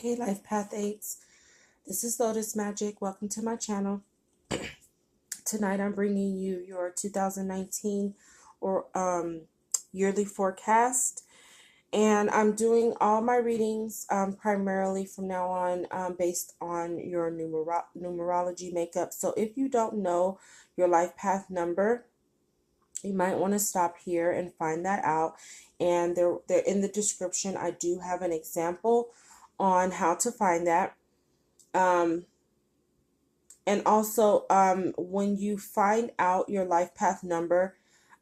Hey Life Path 8s, this is Lotus Magic. Welcome to my channel. Tonight I'm bringing you your 2019 or yearly forecast, and I'm doing all my readings primarily from now on based on your numerology makeup. So if you don't know your life path number, you might want to stop here and find that out. And there in the description I do have an example on how to find that. And also, when you find out your life path number,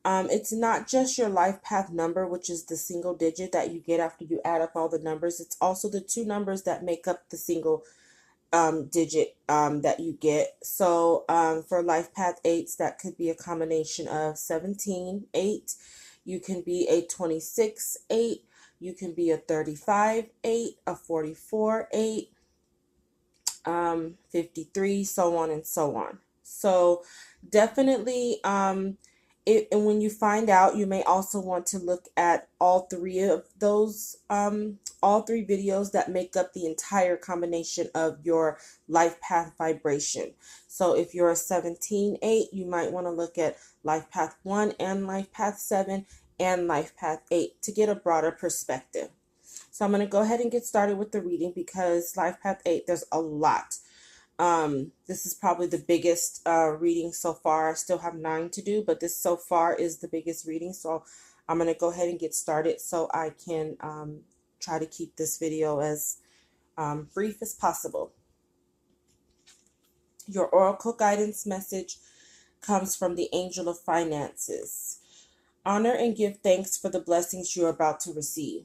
it's not just your life path number, which is the single digit that you get after you add up all the numbers. It's also the two numbers that make up the single digit that you get. So for life path 8s, that could be a combination of 17, 8. You can be a 26, 8. You can be a 35, 8, a 44, 8. 53, so on and so on. So definitely, and when you find out, you may also want to look at all three of those, all three videos that make up the entire combination of your life path vibration. So if you're a 17-8, you might want to look at life path 1 and life path 7 and life path 8 to get a broader perspective. So I'm going to go ahead and get started with the reading because Life Path 8, there's a lot. This is probably the biggest reading so far. I still have 9 to do, but this so far is the biggest reading. So I'm going to go ahead and get started so I can try to keep this video as brief as possible. Your oracle guidance message comes from the Angel of Finances. Honor and give thanks for the blessings you are about to receive.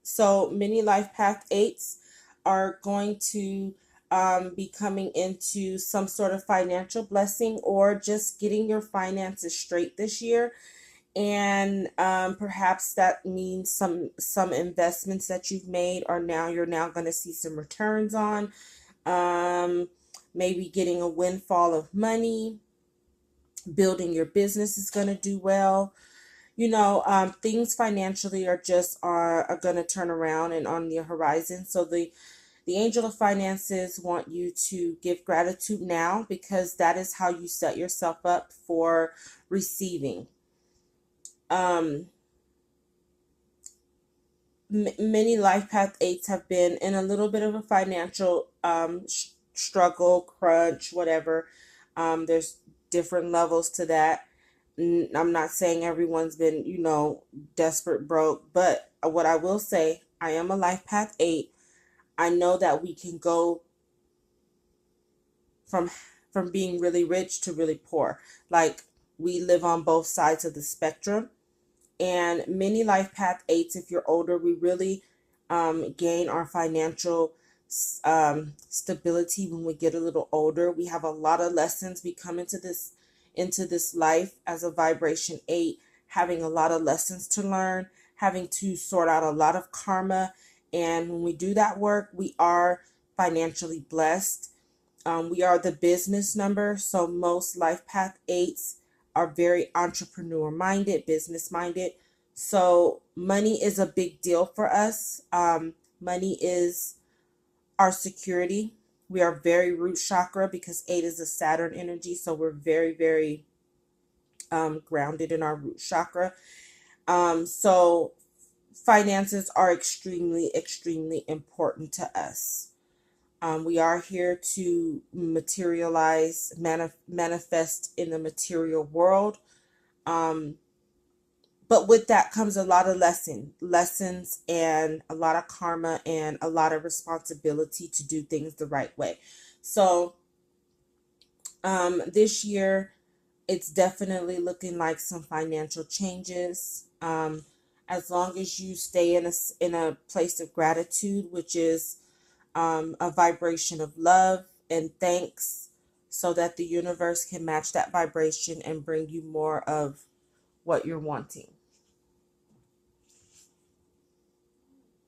So many Life Path 8s are going to be coming into some sort of financial blessing or just getting your finances straight this year. And perhaps that means some investments that you've made are you're now going to see some returns on. Maybe getting a windfall of money. Building your business is going to do well. You know, things financially are going to turn around and on the horizon. So the Angel of Finances want you to give gratitude now because that is how you set yourself up for receiving. Many Life Path 8s have been in a little bit of a financial struggle, crunch, whatever. There's different levels to that. I'm not saying everyone's been, desperate, broke, but what I will say, I am a Life Path 8. I know that we can go from being really rich to really poor. Like, we live on both sides of the spectrum. And many Life Path 8s, if you're older, we really gain our financial stability when we get a little older. We have a lot of lessons. We come into this life as a vibration 8, having a lot of lessons to learn, having to sort out a lot of karma. And when we do that work, we are financially blessed. We are the business number. So most Life Path 8s are very entrepreneur minded, business minded. So money is a big deal for us. Money is our security. We are very root chakra because 8 is a Saturn energy. So we're very, very grounded in our root chakra. So finances are extremely, extremely important to us. We are here to materialize, manifest in the material world. But with that comes a lot of lessons and a lot of karma and a lot of responsibility to do things the right way. So this year, it's definitely looking like some financial changes. As long as you stay in a place of gratitude, which is a vibration of love and thanks, so that the universe can match that vibration and bring you more of what you're wanting.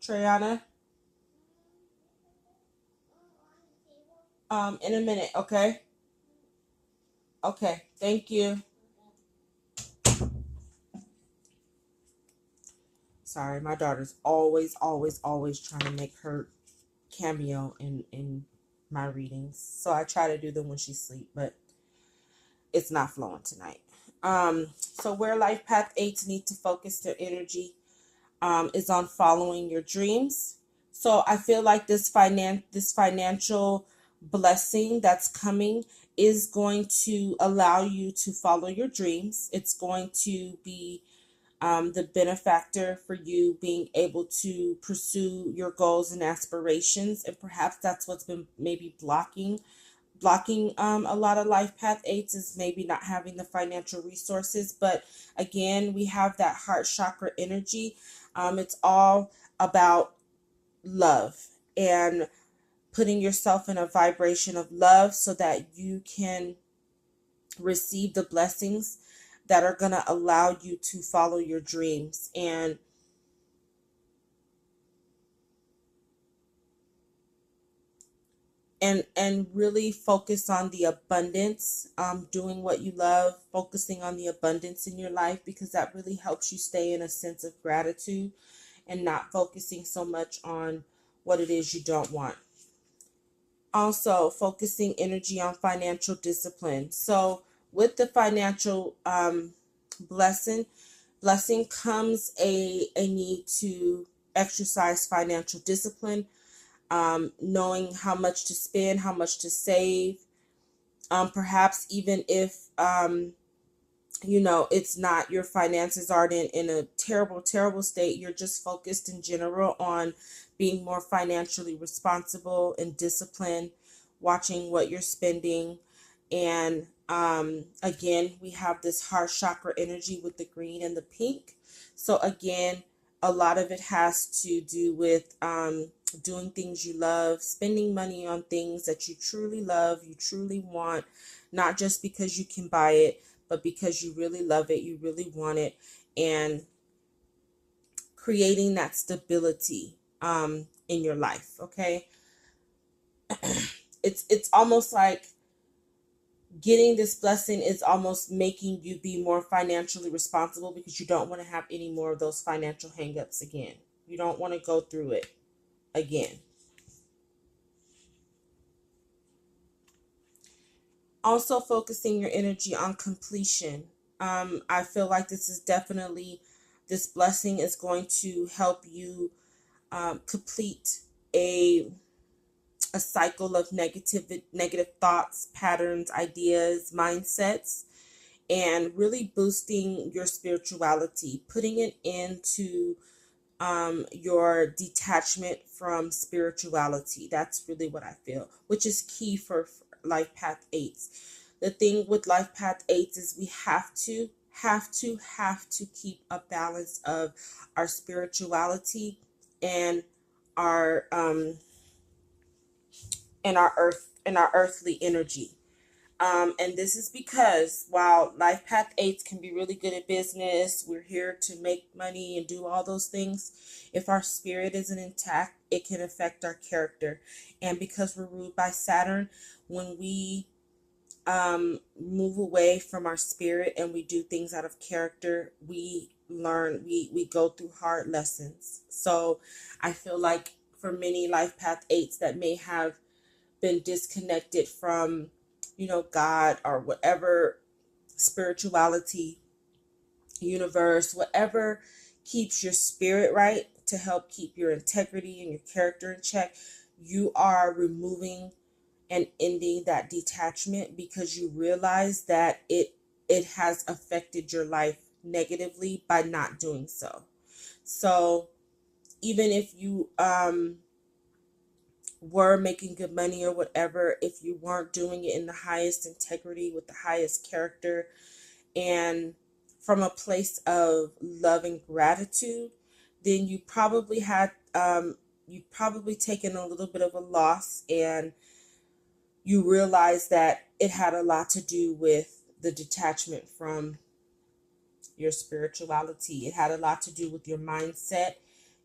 Triana? In a minute, okay? Okay, thank you. Sorry, my daughter's always trying to make her cameo in my readings. So I try to do them when she sleep, but it's not flowing tonight. So where life path 8s need to focus their energy is on following your dreams. So I feel like this financial blessing that's coming is going to allow you to follow your dreams. It's going to be the benefactor for you being able to pursue your goals and aspirations, and perhaps that's what's been maybe blocking a lot of life path 8s is maybe not having the financial resources. But again, we have that heart chakra energy. It's all about love and putting yourself in a vibration of love so that you can receive the blessings that are going to allow you to follow your dreams and really focus on the abundance, doing what you love, focusing on the abundance in your life, because that really helps you stay in a sense of gratitude and not focusing so much on what it is you don't want. Also, focusing energy on financial discipline. So with the financial blessing comes a need to exercise financial discipline, knowing how much to spend, how much to save. Perhaps even if it's not, your finances aren't in a terrible state, you're just focused in general on being more financially responsible and disciplined, watching what you're spending. And again, we have this heart chakra energy with the green and the pink. So again, a lot of it has to do with doing things you love, spending money on things that you truly love, you truly want, not just because you can buy it, but because you really love it, you really want it, and creating that stability in your life. Okay, it's almost like getting this blessing is almost making you be more financially responsible, because you don't want to have any more of those financial hangups again. You don't want to go through it again. Also, focusing your energy on completion. I feel like this blessing is going to help you complete a cycle of negative thoughts, patterns, ideas, mindsets, and really boosting your spirituality, putting it into your detachment from spirituality. That's really what I feel, which is key for life path 8s. The thing with life path 8s is we have to keep a balance of our spirituality and our our earthly energy. And this is because while life path 8s can be really good at business, we're here to make money and do all those things. If our spirit isn't intact, it can affect our character. And because we're ruled by Saturn, when we move away from our spirit and we do things out of character, we we go through hard lessons. So I feel like for many life path 8s that may have been disconnected from, God or whatever spirituality, universe, whatever keeps your spirit right, to help keep your integrity and your character in check, you are removing and ending that detachment, because you realize that it has affected your life negatively by not doing so. So even if you were making good money or whatever, if you weren't doing it in the highest integrity with the highest character and from a place of love and gratitude, then you probably had you probably taken a little bit of a loss, and you realize that it had a lot to do with the detachment from your spirituality. It had a lot to do with your mindset,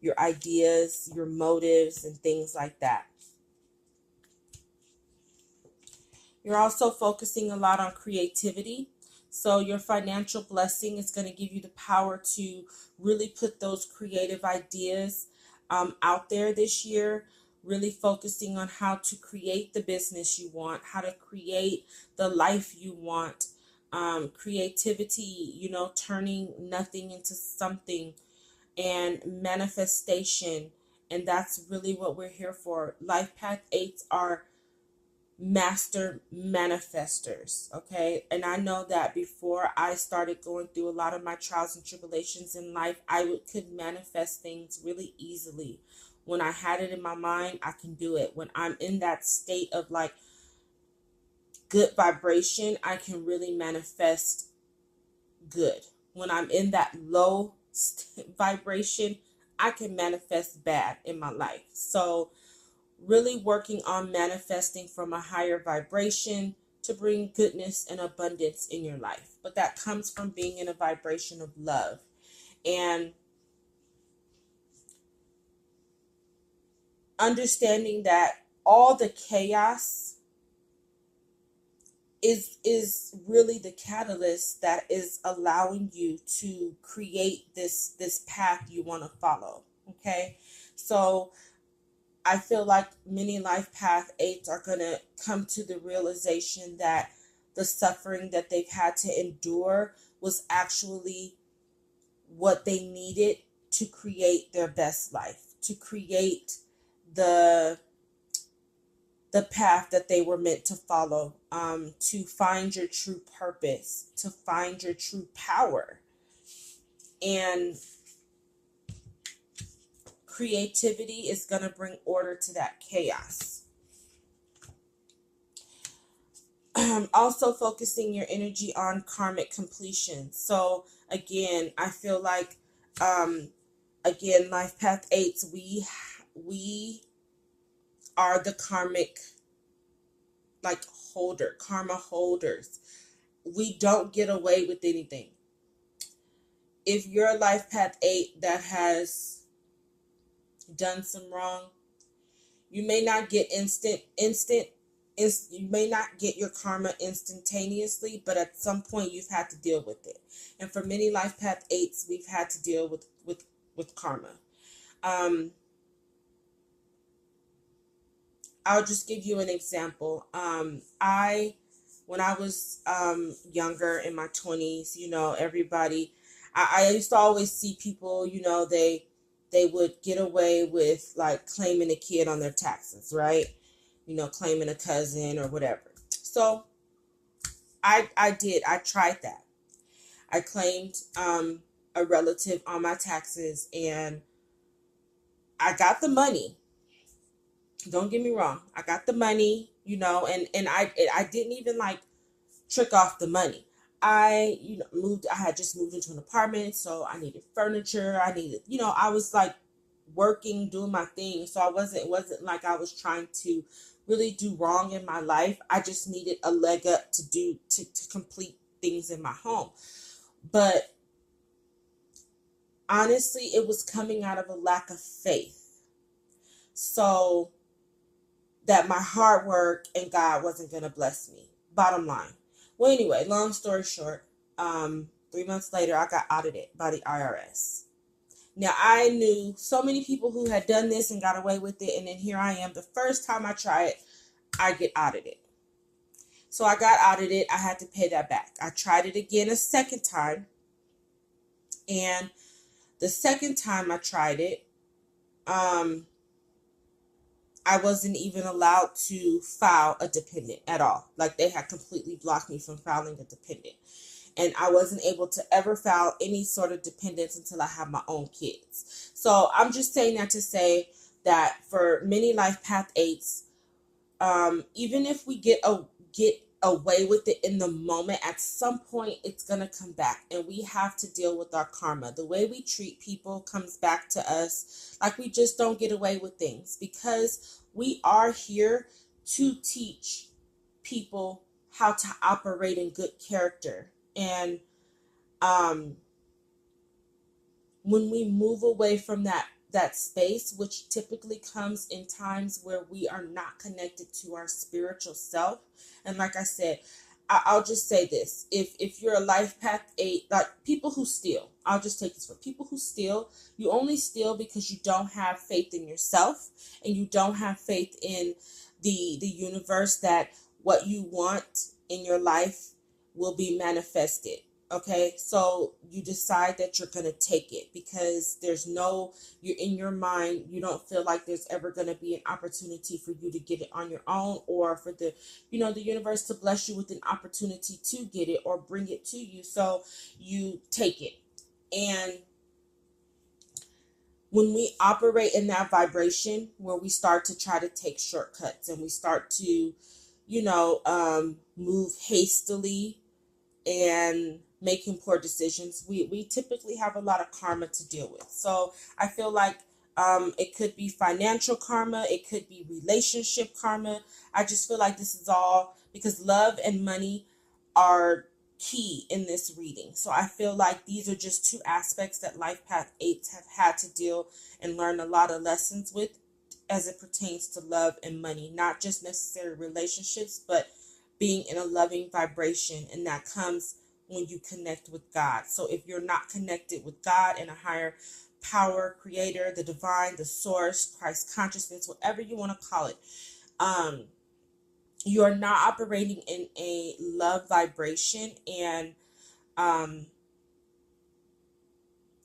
your ideas, your motives, and things like that. You're also focusing a lot on creativity. So your financial blessing is going to give you the power to really put those creative ideas out there this year, really focusing on how to create the business you want, how to create the life you want, creativity, turning nothing into something, and manifestation. And that's really what we're here for. Life Path 8s are master manifestors, okay? And I know that before I started going through a lot of my trials and tribulations in life, could manifest things really easily. When I had it in my mind, I can do it. When I'm in that state of like good vibration, I can really manifest good. When I'm in that low vibration, I can manifest bad in my life. So really working on manifesting from a higher vibration to bring goodness and abundance in your life. But that comes from being in a vibration of love and understanding that all the chaos is really the catalyst that is allowing you to create this path you want to follow. Okay, so I feel like many Life Path 8s are going to come to the realization that the suffering that they've had to endure was actually what they needed to create their best life, to create the path that they were meant to follow, to find your true purpose, to find your true power. And creativity is going to bring order to that chaos. Also focusing your energy on karmic completion. So again, I feel like, again, Life Path 8s, we are the karmic, like, karma holders. We don't get away with anything. If you're a Life Path 8 that has done some wrong, you may not get you may not get your karma instantaneously, but at some point you've had to deal with it. And for many Life Path 8s, we've had to deal with karma. I'll just give you an example. When I was younger, in my 20s, everybody, I used to always see people, they would get away with like claiming a kid on their taxes, right? Claiming a cousin or whatever. So I tried that. I claimed a relative on my taxes, and I got the money. Don't get me wrong. I got the money, and I didn't even like trick off the money. I had just moved into an apartment, so I needed furniture. I was like working, doing my thing. So it wasn't like I was trying to really do wrong in my life. I just needed a leg up to complete things in my home. But honestly, it was coming out of a lack of faith. So that my hard work and God wasn't going to bless me. Bottom line. Well, anyway, long story short, 3 months later, I got audited by the IRS. Now, I knew so many people who had done this and got away with it, and then here I am. The first time I try it, I get audited. So I got audited. I had to pay that back. I tried it again a second time, and the second time I tried it, I wasn't even allowed to file a dependent at all. Like, they had completely blocked me from filing a dependent. And I wasn't able to ever file any sort of dependents until I have my own kids. So I'm just saying that to say that for many Life Path 8s, even if we get away with it in the moment, at some point it's going to come back, and we have to deal with our karma. The way we treat people comes back to us. Like, we just don't get away with things, because we are here to teach people how to operate in good character. And when we move away from that space, which typically comes in times where we are not connected to our spiritual self. And like I said, I'll just say this: if you're a life path 8, like people who steal, I'll just take this for people who steal. You only steal because you don't have faith in yourself, and you don't have faith in the universe that what you want in your life will be manifested. Okay, so you decide that you're gonna take it because there's no, you're in your mind, you don't feel like there's ever gonna be an opportunity for you to get it on your own, or for the, the universe to bless you with an opportunity to get it or bring it to you. So you take it. And when we operate in that vibration where we start to try to take shortcuts and we start to, move hastily and making poor decisions, we typically have a lot of karma to deal with. So I feel like it could be financial karma, it could be relationship karma. I just feel like this is all because love and money are key in this reading. So I feel like these are just two aspects that life path 8s have had to deal and learn a lot of lessons with as it pertains to love and money, not just necessary relationships, but being in a loving vibration. And that comes when you connect with God. So if you're not connected with God and a higher power, creator, the divine, the source, Christ consciousness, whatever you want to call it, you are not operating in a love vibration, and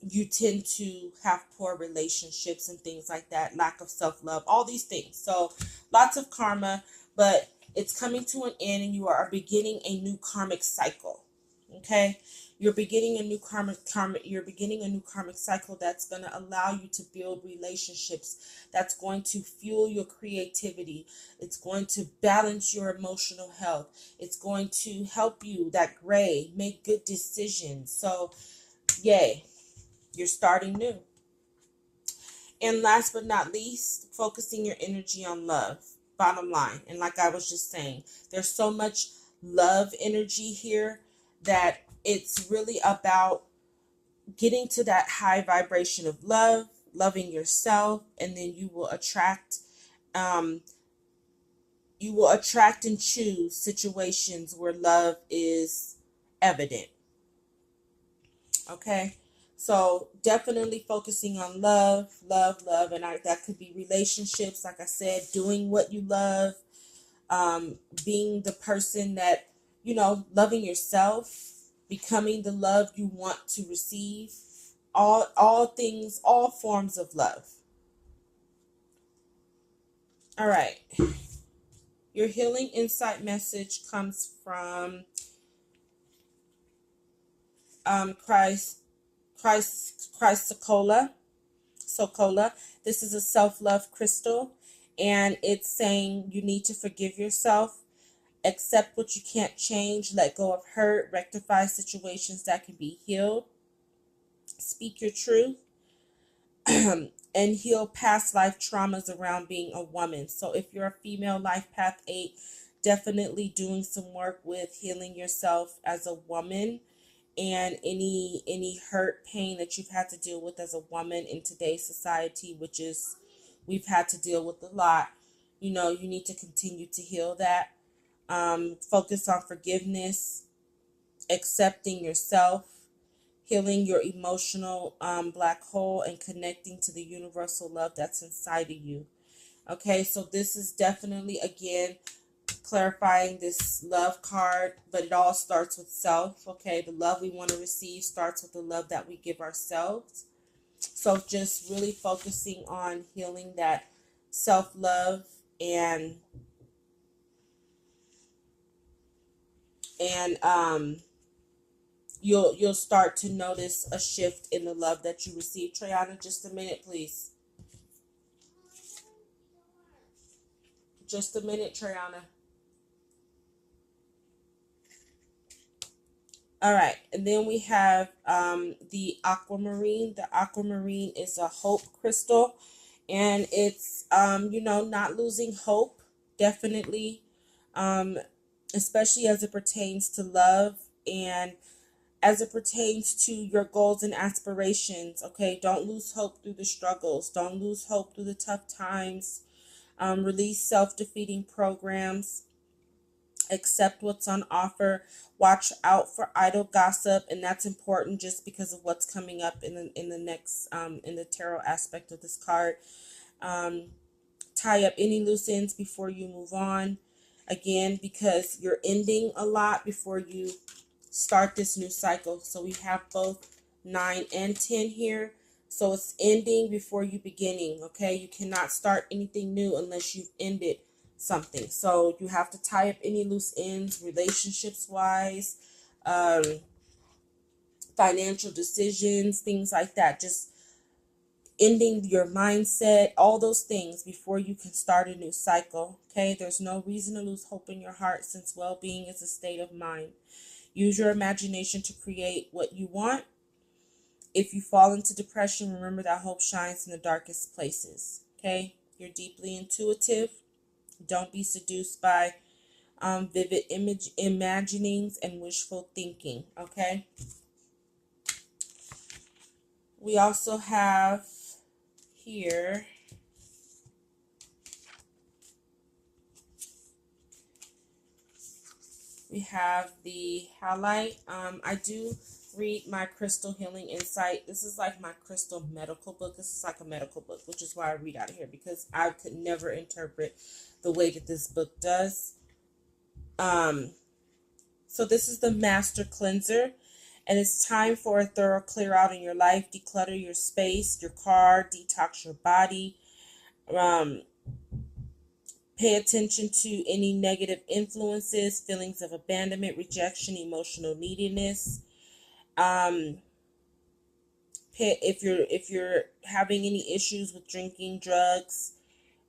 you tend to have poor relationships and things like that, lack of self-love, all these things. So lots of karma, but it's coming to an end and you are beginning a new karmic cycle. Okay, you're beginning a new you're beginning a new karmic cycle that's going to allow you to build relationships, that's going to fuel your creativity, it's going to balance your emotional health, it's going to help you, that gray, make good decisions. So yay, you're starting new. And last but not least, focusing your energy on love. Bottom line. And like I was just saying, there's so much love energy here that it's really about getting to that high vibration of love, loving yourself, and then you will attract and choose situations where love is evident. Okay, so definitely focusing on love, and that could be relationships. Like I said, doing what you love, being the person that, loving yourself, becoming the love you want to receive. All things, all forms of love. All right. Your healing insight message comes from Christ Sokola. This is a self-love crystal, and it's saying you need to forgive yourself, accept what you can't change, let go of hurt, rectify situations that can be healed, speak your truth, and heal past life traumas around being a woman. So if you're a female life path 8, definitely doing some work with healing yourself as a woman, and any hurt, pain that you've had to deal with as a woman in today's society, which is, we've had to deal with a lot. You need to continue to heal that. Focus on forgiveness, accepting yourself, healing your emotional black hole, and connecting to the universal love that's inside of you. Okay, so this is definitely, again, clarifying this love card, but it all starts with self. Okay, the love we want to receive starts with the love that we give ourselves. So just really focusing on healing that self-love, and you'll start to notice a shift in the love that you receive. Triana, just a minute, please. Just a minute, Triana. All right, and then we have the aquamarine. The aquamarine is a hope crystal, and it's not losing hope, definitely, especially as it pertains to love and as it pertains to your goals and aspirations. Okay, don't lose hope through the struggles. Don't lose hope through the tough times. Release self-defeating programs. Accept what's on offer. Watch out for idle gossip, and that's important just because of what's coming up in the next in the tarot aspect of this card. Um, Tie up any loose ends before you move on. Again, because you're ending a lot before you start this new cycle. So we have both 9 and 10 here. So it's ending before you beginning, okay? You cannot start anything new unless you've ended something. So you have to tie up any loose ends, relationships wise, um, financial decisions, things like that. Just ending your mindset, all those things before you can start a new cycle, okay? There's no reason to lose hope in your heart since well-being is a state of mind. Use your imagination to create what you want. If you fall into depression, remember that hope shines in the darkest places. Okay? You're deeply intuitive. Don't be seduced by vivid imaginings and wishful thinking. Okay? We also have here we have the halite. I do read my crystal healing insight. This is like my crystal medical book. This is like a medical book, which is why I read out of here, because I could never interpret the way that this book does. So this is the master cleanser, and it's time for a thorough clear out in your life. Declutter your space, your car, detox your body. Pay attention to any negative influences, feelings of abandonment, rejection, emotional neediness. If you're having any issues with drinking, drugs,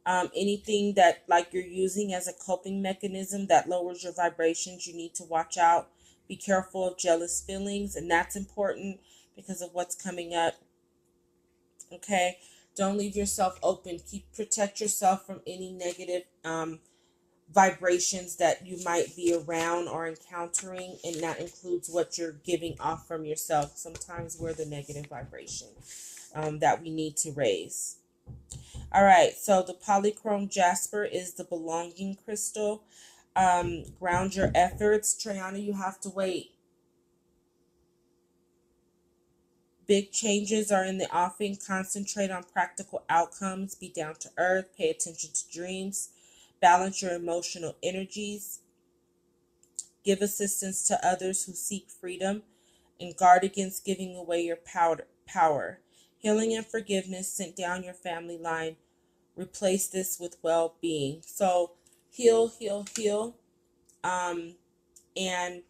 anything that like you're using as a coping mechanism that lowers your vibrations, you need to watch out. Be careful of jealous feelings, and that's important because of what's coming up. Okay, don't leave yourself open. Protect yourself from any negative vibrations that you might be around or encountering, and that includes what you're giving off from yourself. Sometimes we're the negative vibration that we need to raise. All right, so the polychrome jasper is the belonging crystal. Ground your efforts. Triana, you have to wait. Big changes are in the offing. Concentrate on practical outcomes. Be down to earth. Pay attention to dreams. Balance your emotional energies. Give assistance to others who seek freedom. And guard against giving away your power. Healing and forgiveness sent down your family line. Replace this with well-being. So heal, heal, heal. And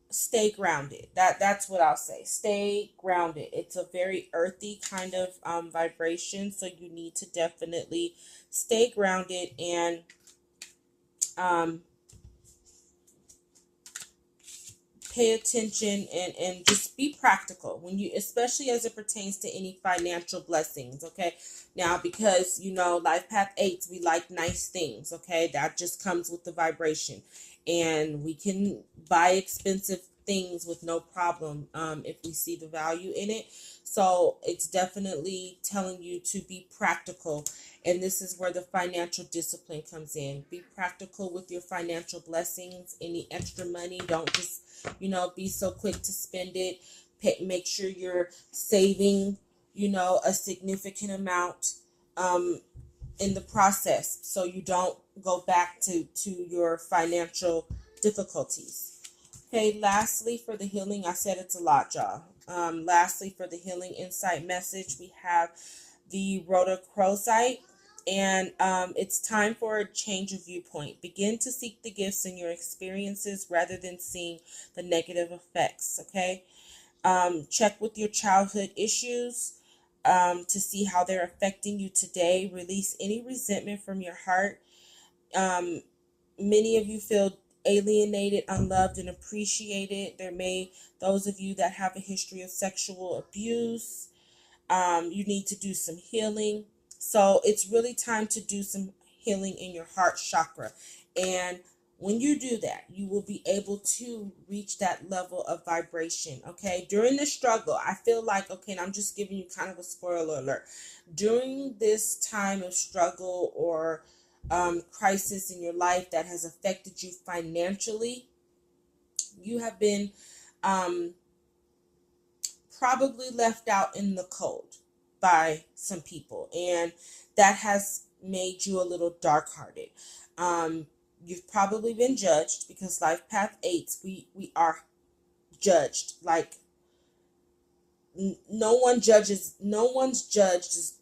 stay grounded. That's what I'll say. Stay grounded. It's a very earthy kind of vibration, so you need to definitely stay grounded and pay attention and just be practical when you, especially as it pertains to any financial blessings. Okay, now because life path 8s, we like nice things. Okay, that just comes with the vibration, and we can buy expensive things with no problem if we see the value in it. So it's definitely telling you to be practical, and this is where the financial discipline comes in. Be practical with your financial blessings. Any extra money, don't just be so quick to spend it. Make sure you're saving a significant amount in the process, so you don't go back to your financial difficulties. Okay, lastly for the healing, I said it's a lot, y'all. Lastly for the healing insight message, we have the rhodochrosite, and it's time for a change of viewpoint. Begin to seek the gifts in your experiences rather than seeing the negative effects. Okay, check with your childhood issues to see how they're affecting you today. Release any resentment from your heart. Many of you feel alienated, unloved, and appreciated. Those of you that have a history of sexual abuse, you need to do some healing. So it's really time to do some healing in your heart chakra. And When you do that, you will be able to reach that level of vibration. Okay, during the struggle, I feel like, okay, and I'm just giving you kind of a spoiler alert. During this time of struggle or crisis in your life that has affected you financially, you have been um, probably left out in the cold by some people, and that has made you a little dark hearted. You've probably been judged, because life path eights, we are judged. Like, no one's judged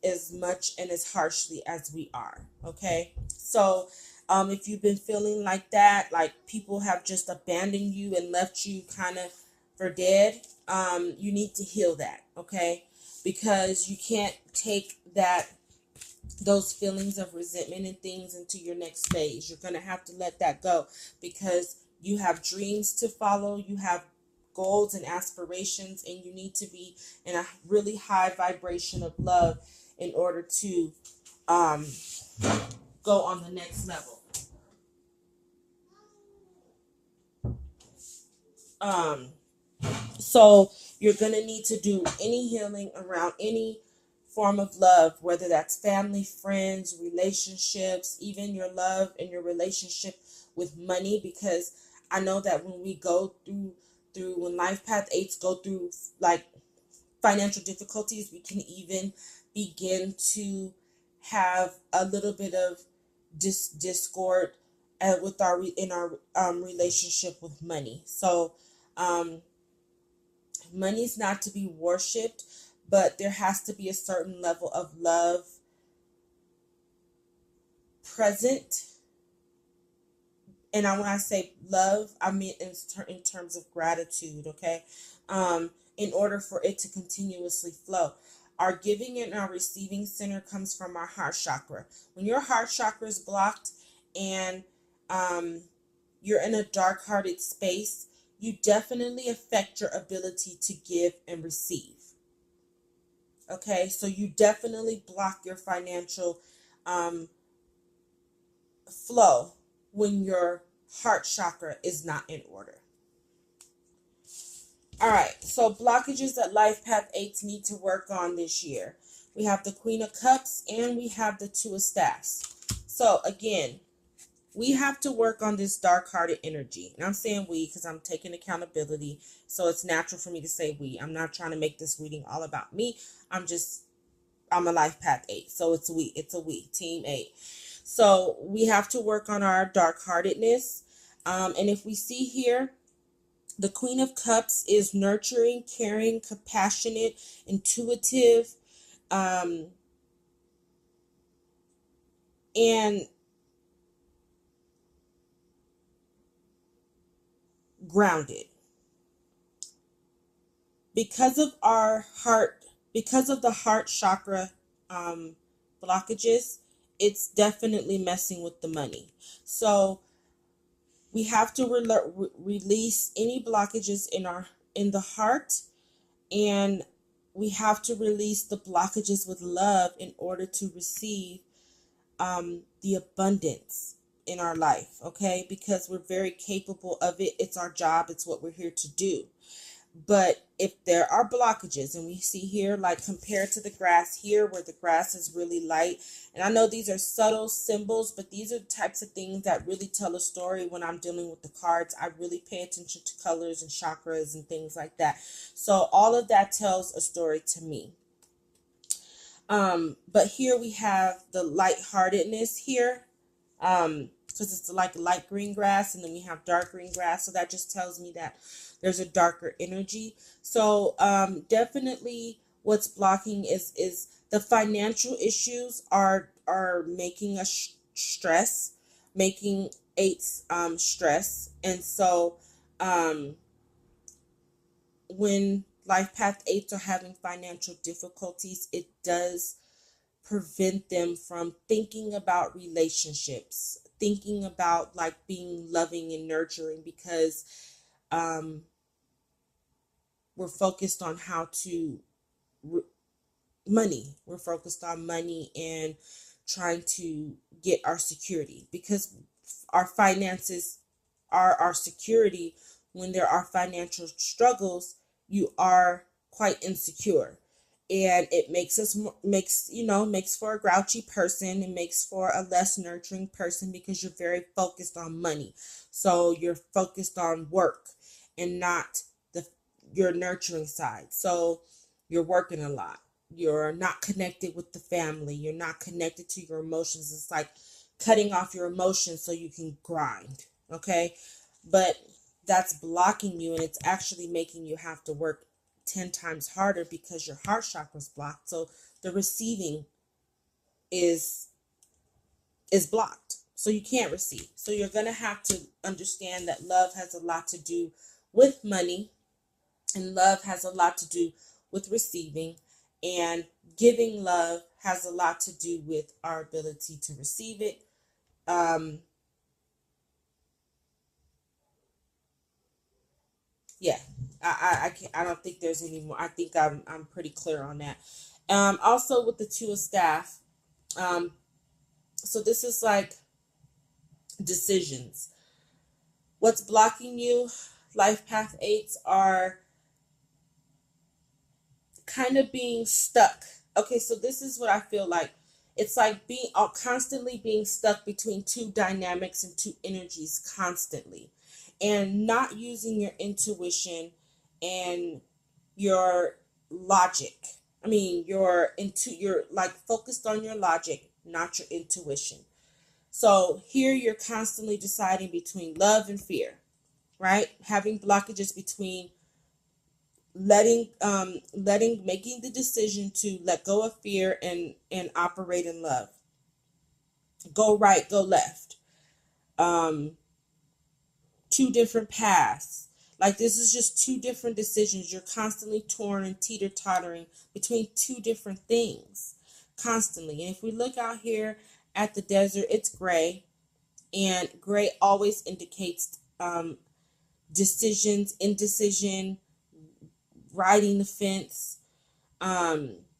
as much and as harshly as we are. Okay, so if you've been feeling like that, like people have just abandoned you and left you kind of for dead, you need to heal that. Okay, because you can't take those feelings of resentment and things into your next phase. You're going to have to let that go, because you have dreams to follow, you have goals and aspirations, and you need to be in a really high vibration of love in order to go on the next level. So you're going to need to do any healing around any form of love, whether that's family, friends, relationships, even your love and your relationship with money, because I know that when we go through when life path eights go through like financial difficulties, we can even begin to have a little bit of discord with our in our relationship with money. So money is not to be worshipped, but there has to be a certain level of love present. And when I say love, I mean in terms of gratitude. Okay, in order for it to continuously flow. Our giving and our receiving center comes from our heart chakra. When your heart chakra is blocked and you're in a dark-hearted space, you definitely affect your ability to give and receive. Okay, so you definitely block your financial flow when your heart chakra is not in order. All right, so blockages that life path eights need to work on this year. We have the Queen of Cups and we have the Two of Staffs. So again, we have to work on this dark-hearted energy. And I'm saying we because I'm taking accountability. So it's natural for me to say we. I'm not trying to make this reading all about me. I'm a life path 8. So it's we. It's a we. Team 8. So we have to work on our dark-heartedness. And if we see here, the Queen of Cups is nurturing, caring, compassionate, intuitive, and grounded. Because of the heart chakra blockages, it's definitely messing with the money. So we have to release any blockages in the heart, and we have to release the blockages with love in order to receive the abundance in our life. Okay, because we're very capable of it. It's our job. It's what we're here to do. But if there are blockages, and we see here, like compared to the grass here, where the grass is really light, and I know these are subtle symbols, but these are the types of things that really tell a story when I'm dealing with the cards. I really pay attention to colors and chakras and things like that. So all of that tells a story to me. But here we have the lightheartedness here. Because it's like light green grass, and then we have dark green grass, so that just tells me that there's a darker energy. So definitely what's blocking is the financial issues are making us stress, making eights stress. And so when life path eights are having financial difficulties, it does prevent them from thinking about relationships, thinking about like being loving and nurturing, because we're focused on money. We're focused on money and trying to get our security, because our finances our security. When there are financial struggles, you are quite insecure, and it makes for a grouchy person. It makes for a less nurturing person because you're very focused on money. So you're focused on work and not the your nurturing side. So you're working a lot. You're not connected with the family. You're not connected to your emotions. It's like cutting off your emotions so you can grind. Okay? But that's blocking you, and it's actually making you have to work 10 times harder because your heart chakra is blocked. So the receiving is blocked. So you can't receive. So you're going to have to understand that love has a lot to do with money, and love has a lot to do with receiving, and giving love has a lot to do with our ability to receive it. Yeah, I can't, I don't think there's any more. I think I'm pretty clear on that. Also with the two of staff, um, so this is like decisions. What's blocking you? Life path eights are kind of being stuck. Okay, so this is what I feel like. It's like being constantly being stuck between two dynamics and two energies constantly, and not using your intuition and your logic. I mean, you're like focused on your logic, not your intuition. So here you're constantly deciding between love and fear, right? Having blockages between making the decision to let go of fear and operate in love. Go right, go left. Um, two different paths. Like this is just two different decisions. You're constantly torn and teeter tottering between two different things, constantly. And if we look out here at the desert, it's gray, and gray always indicates decisions, indecision, riding the fence.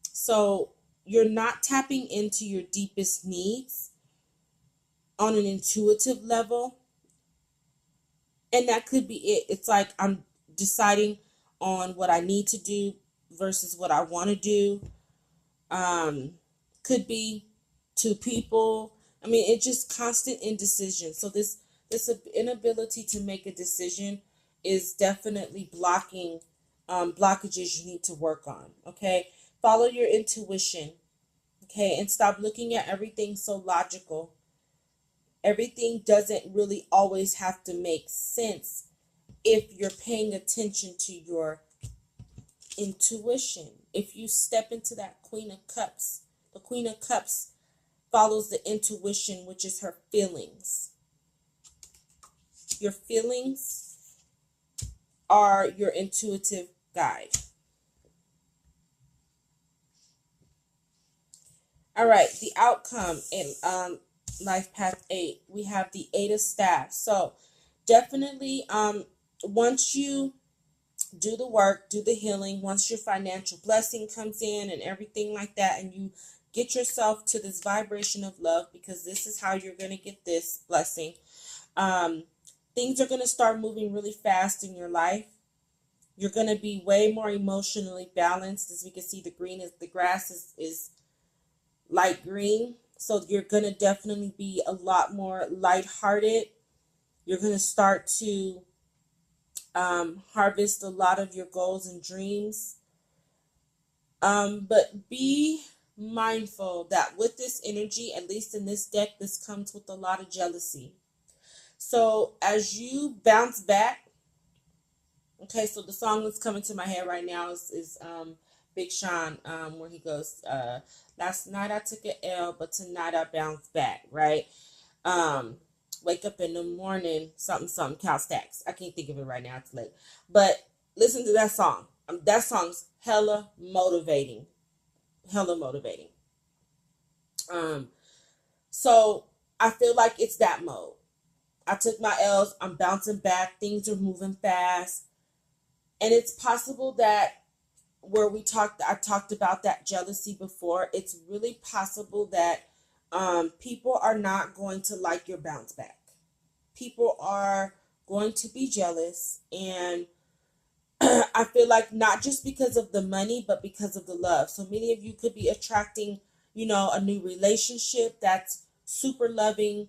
So you're not tapping into your deepest needs on an intuitive level. And that could be it. It's like I'm deciding on what I need to do versus what I want to do. Could be two people. I mean, it's just constant indecision. So this inability to make a decision is definitely blocking blockages you need to work on. Okay, follow your intuition. Okay, and stop looking at everything so logical. Everything doesn't really always have to make sense if you're paying attention to your intuition. If you step into that Queen of Cups, the Queen of Cups follows the intuition, which is her feelings. Your feelings are your intuitive guide. All right, the outcome in life path 8, we have the 8 of staff. So definitely once you do the work, do the healing, once your financial blessing comes in and everything like that, and you get yourself to this vibration of love, because this is how you're going to get this blessing. Things are going to start moving really fast in your life. You're going to be way more emotionally balanced. As we can see, the grass is light green. So you're going to definitely be a lot more lighthearted. You're going to start to harvest a lot of your goals and dreams. But be mindful that with this energy, at least in this deck, this comes with a lot of jealousy. So as you bounce back, okay, so the song that's coming to my head right now is Big Sean, where he goes, last night I took an L, but tonight I bounced back, right? Wake up in the morning, something, Cal Stacks. I can't think of it right now, it's late. But listen to that song. That song's hella motivating. Hella motivating. So I feel like it's that mode. I took my L's, I'm bouncing back, things are moving fast. And it's possible that I talked about that jealousy before. It's really possible that people are not going to like your bounce back. People are going to be jealous. And I feel like not just because of the money, but because of the love. So many of you could be attracting, a new relationship that's super loving,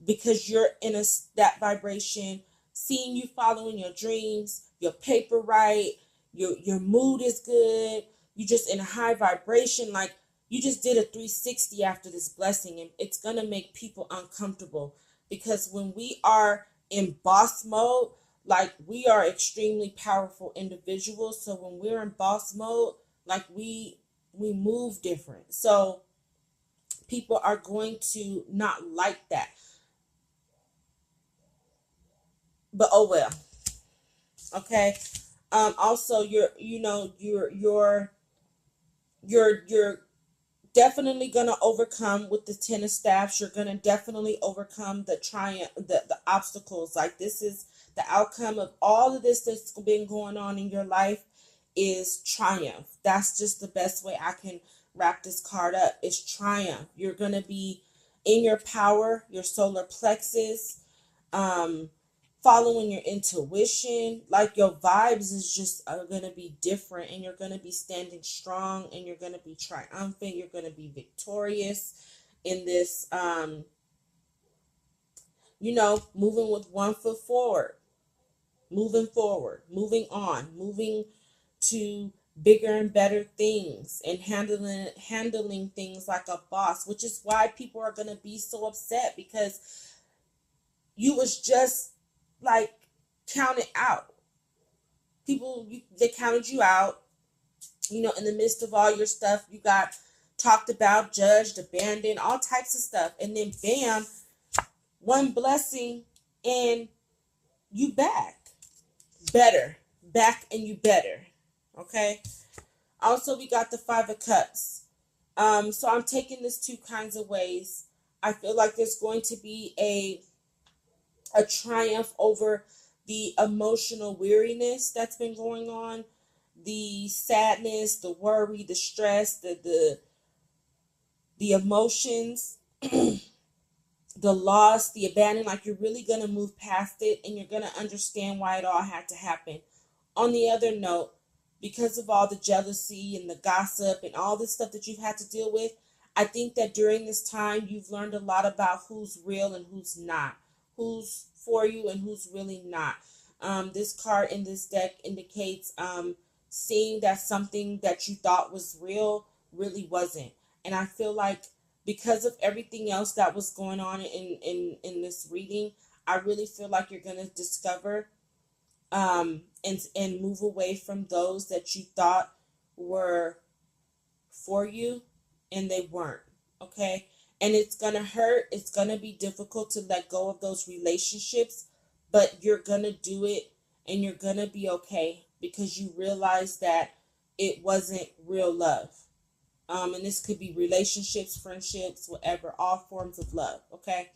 because you're in that vibration, seeing you following your dreams, your paper right, your mood is good, you just in a high vibration, like you just did a 360 after this blessing, and it's gonna make people uncomfortable, because when we are in boss mode, like we are extremely powerful individuals. So when we're in boss mode, like we move different. So people are going to not like that. But oh well. Okay. Also, you're definitely gonna overcome with the Ten of Staffs. You're gonna definitely overcome the triumph, the obstacles. Like, this is the outcome of all of this that's been going on in your life, is triumph. That's just the best way I can wrap this card up. Is triumph. You're gonna be in your power, your solar plexus. Um, Following your intuition, like your vibes is just are going to be different, and you're going to be standing strong, and you're going to be triumphant, you're going to be victorious in this, moving with one foot forward, moving on, moving to bigger and better things, and handling things like a boss, which is why people are going to be so upset, because you was just like counted out. They counted you out, in the midst of all your stuff. You got talked about, judged, abandoned, all types of stuff. And then bam, one blessing, and you better, and you better. Okay. Also, we got the Five of Cups. So I'm taking this two kinds of ways. I feel like there's going to be a triumph over the emotional weariness that's been going on, the sadness, the worry, the stress, the emotions, the loss, the abandon. Like, you're really going to move past it, and you're going to understand why it all had to happen. On the other note, because of all the jealousy and the gossip and all this stuff that you've had to deal with, I think that during this time you've learned a lot about who's real and who's not, who's for you and who's really not. This card in this deck indicates seeing that something that you thought was real really wasn't. And I feel like because of everything else that was going on in this reading, I really feel like you're going to discover and move away from those that you thought were for you, and they weren't. Okay. And it's going to hurt. It's going to be difficult to let go of those relationships, but you're going to do it, and you're going to be okay, because you realize that it wasn't real love. And this could be relationships, friendships, whatever, all forms of love. Okay.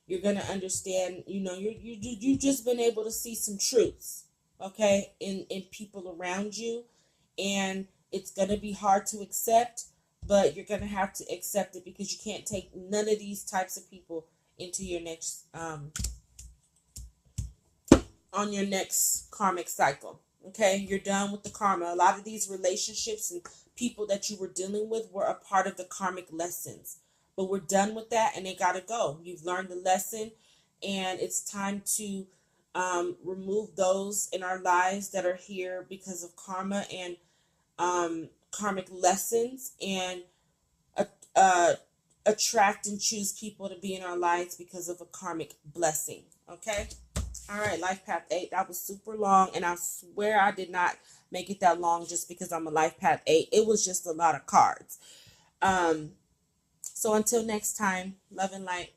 You're going to understand, you've just been able to see some truths, okay, in people around you, and it's going to be hard to accept, but you're going to have to accept it, because you can't take none of these types of people into your next, on your next karmic cycle. Okay. You're done with the karma. A lot of these relationships and people that you were dealing with were a part of the karmic lessons, but we're done with that, and they got to go. You've learned the lesson, and it's time to remove those in our lives that are here because of karma and karmic lessons, and attract and choose people to be in our lives because of a karmic blessing. Okay. All right. Life path 8. That was super long, and I swear I did not make it that long just because I'm a life path 8. It was just a lot of cards. So until next time, love and light.